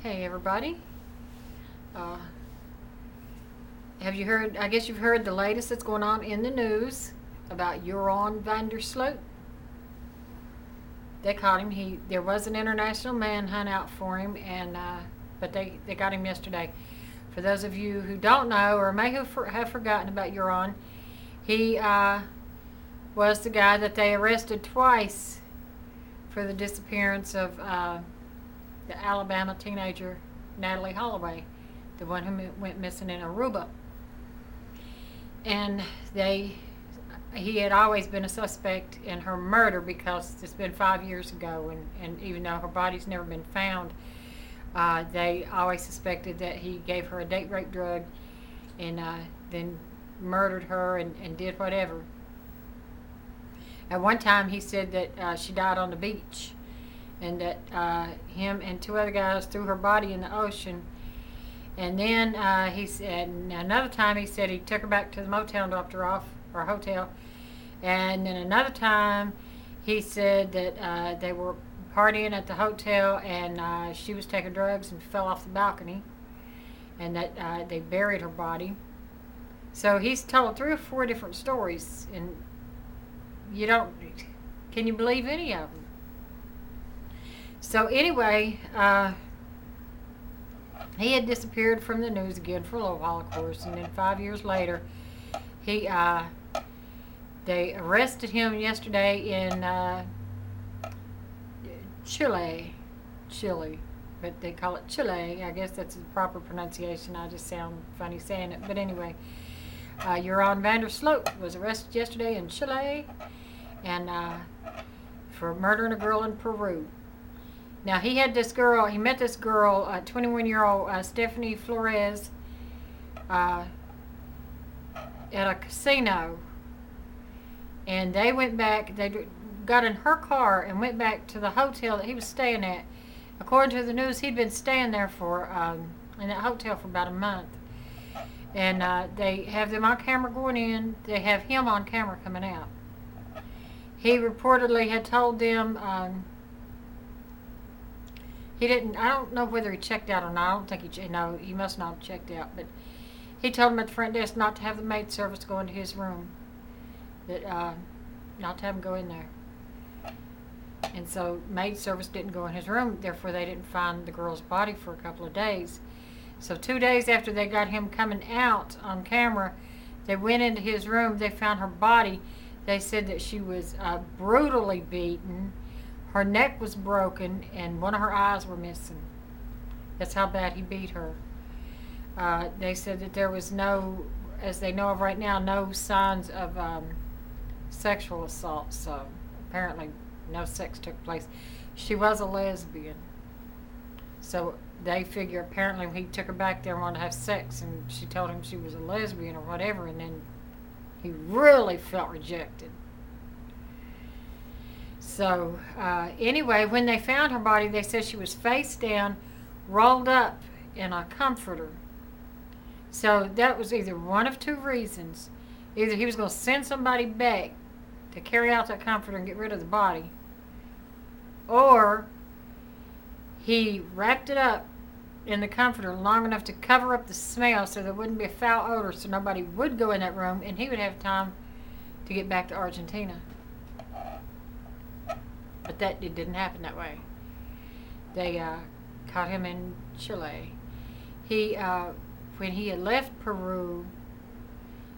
Hey everybody. Uh, have you heard? I guess you've heard the latest that's going on in the news about Joran van der Sloot. They caught him. There was an international manhunt out for him, and but they got him yesterday. For those of you who don't know or may have forgotten about Joran, he was the guy that they arrested twice for the disappearance of the Alabama teenager Natalie Holloway, the one who went missing in Aruba. And he had always been a suspect in her murder because it's been 5 years ago, and even though her body's never been found, they always suspected that he gave her a date rape drug and then murdered her and did whatever. At one time, he said that she died on the beach, and that him and two other guys threw her body in the ocean. And then he said, another time he said he took her back to the motel and dropped her off, or hotel. And then another time he said that they were partying at the hotel and she was taking drugs and fell off the balcony, and that they buried her body. So he's told 3 or 4 different stories, and can you believe any of them? So anyway, he had disappeared from the news again for a little while, of course, and then 5 years later, they arrested him yesterday in Chile, but they call it Chile. I guess that's the proper pronunciation. I just sound funny saying it, but anyway, Joran van der Sloot was arrested yesterday in Chile, and for murdering a girl in Peru. Now, he met this girl, 21-year-old Stephanie Flores, at a casino. And they went back, they got in her car and went back to the hotel that he was staying at. According to the news, he'd been staying there in that hotel for about a month. And they have them on camera going in, they have him on camera coming out. He reportedly had told them, I don't know whether he checked out or not. I don't think he must not have checked out. But he told him at the front desk not to have the maid service go into his room. That not to have him go in there. And so maid service didn't go in his room. Therefore, they didn't find the girl's body for a couple of days. So 2 days after they got him coming out on camera, they went into his room. They found her body. They said that she was brutally beaten. Her neck was broken, and one of her eyes were missing. That's how bad he beat her. They said that there was as they know of right now, no signs of sexual assault. So apparently no sex took place. She was a lesbian. So they figure apparently he took her back there and wanted to have sex, and she told him she was a lesbian or whatever, and then he really felt rejected. So anyway, when they found her body, they said she was face down, rolled up in a comforter. So that was either one of 2 reasons. Either he was going to send somebody back to carry out that comforter and get rid of the body, or he wrapped it up in the comforter long enough to cover up the smell so there wouldn't be a foul odor, so nobody would go in that room and he would have time to get back to Argentina. But it didn't happen that way. They caught him in Chile. When he had left Peru,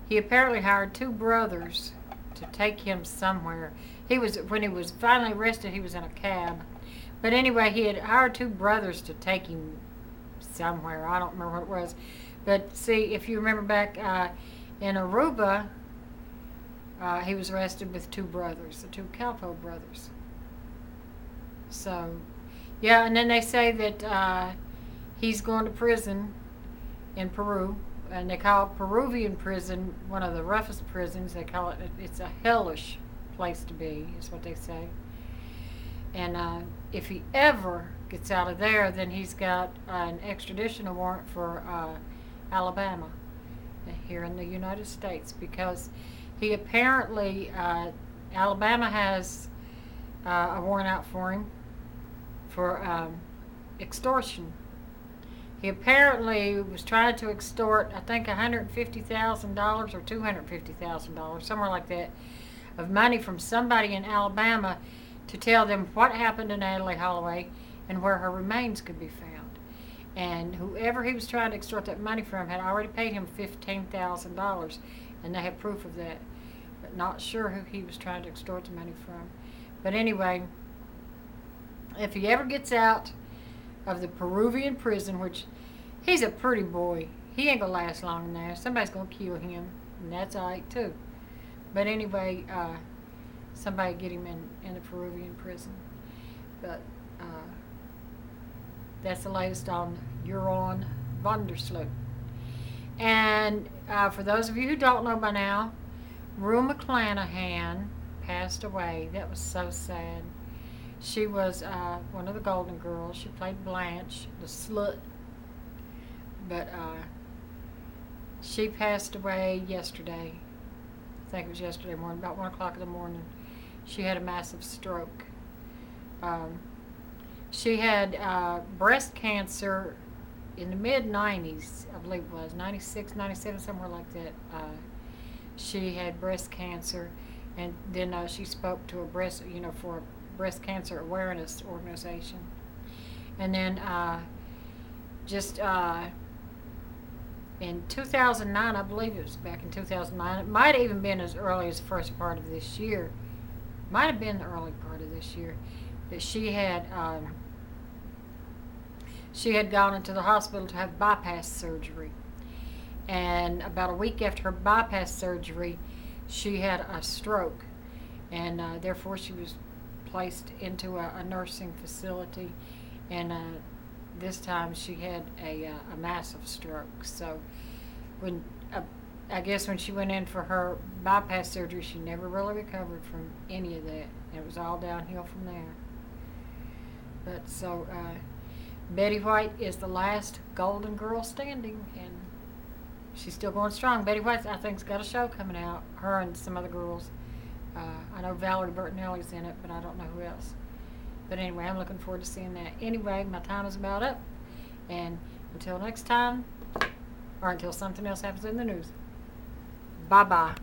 he apparently hired 2 brothers to take him somewhere. When he was finally arrested, he was in a cab. But anyway, he had hired 2 brothers to take him somewhere. I don't remember what it was. But see, if you remember back in Aruba, he was arrested with 2 brothers, the 2 Calpo brothers. So, yeah, and then they say that he's going to prison in Peru, and they call Peruvian prison one of the roughest prisons. They call it's a hellish place to be, is what they say. And if he ever gets out of there, then he's got an extradition warrant for Alabama here in the United States, because he apparently, Alabama has a warrant out for him for extortion. He apparently was trying to extort, I think, $150,000 or $250,000, somewhere like that, of money from somebody in Alabama to tell them what happened to Natalie Holloway and where her remains could be found. And whoever he was trying to extort that money from had already paid him $15,000, and they have proof of that. But not sure who he was trying to extort the money from. But anyway, if he ever gets out of the Peruvian prison, which he's a pretty boy, he ain't gonna last long in there. Somebody's gonna kill him, and that's alright too. But anyway, somebody get him in the Peruvian prison. But that's the latest on Joran sloot. And for those of you who don't know by now, Rue McClanahan passed away. That was so sad. She was one of the Golden Girls. She played Blanche, the slut. But she passed away yesterday. I think it was yesterday morning, about 1 o'clock in the morning. She had a massive stroke. She had breast cancer in the mid-90s, I believe it was, 96, 97, somewhere like that. She had breast cancer, and then she spoke to for a breast cancer awareness organization. And then in 2009, I believe it was back in 2009, it might have even been as early as the first part of this year, might have been the early part of this year, that she had gone into the hospital to have bypass surgery. And about a week after her bypass surgery, she had a stroke, and therefore she was placed into a nursing facility, and this time she had a massive stroke. So when I guess when she went in for her bypass surgery, she never really recovered from any of that. It was all downhill from there. But so Betty White is the last Golden Girl standing, and she's still going strong. Betty White, I think, has got a show coming out. Her and some other girls. I know Valerie Bertinelli's in it, but I don't know who else. But anyway, I'm looking forward to seeing that. Anyway, my time is about up. And until next time, or until something else happens in the news, bye-bye.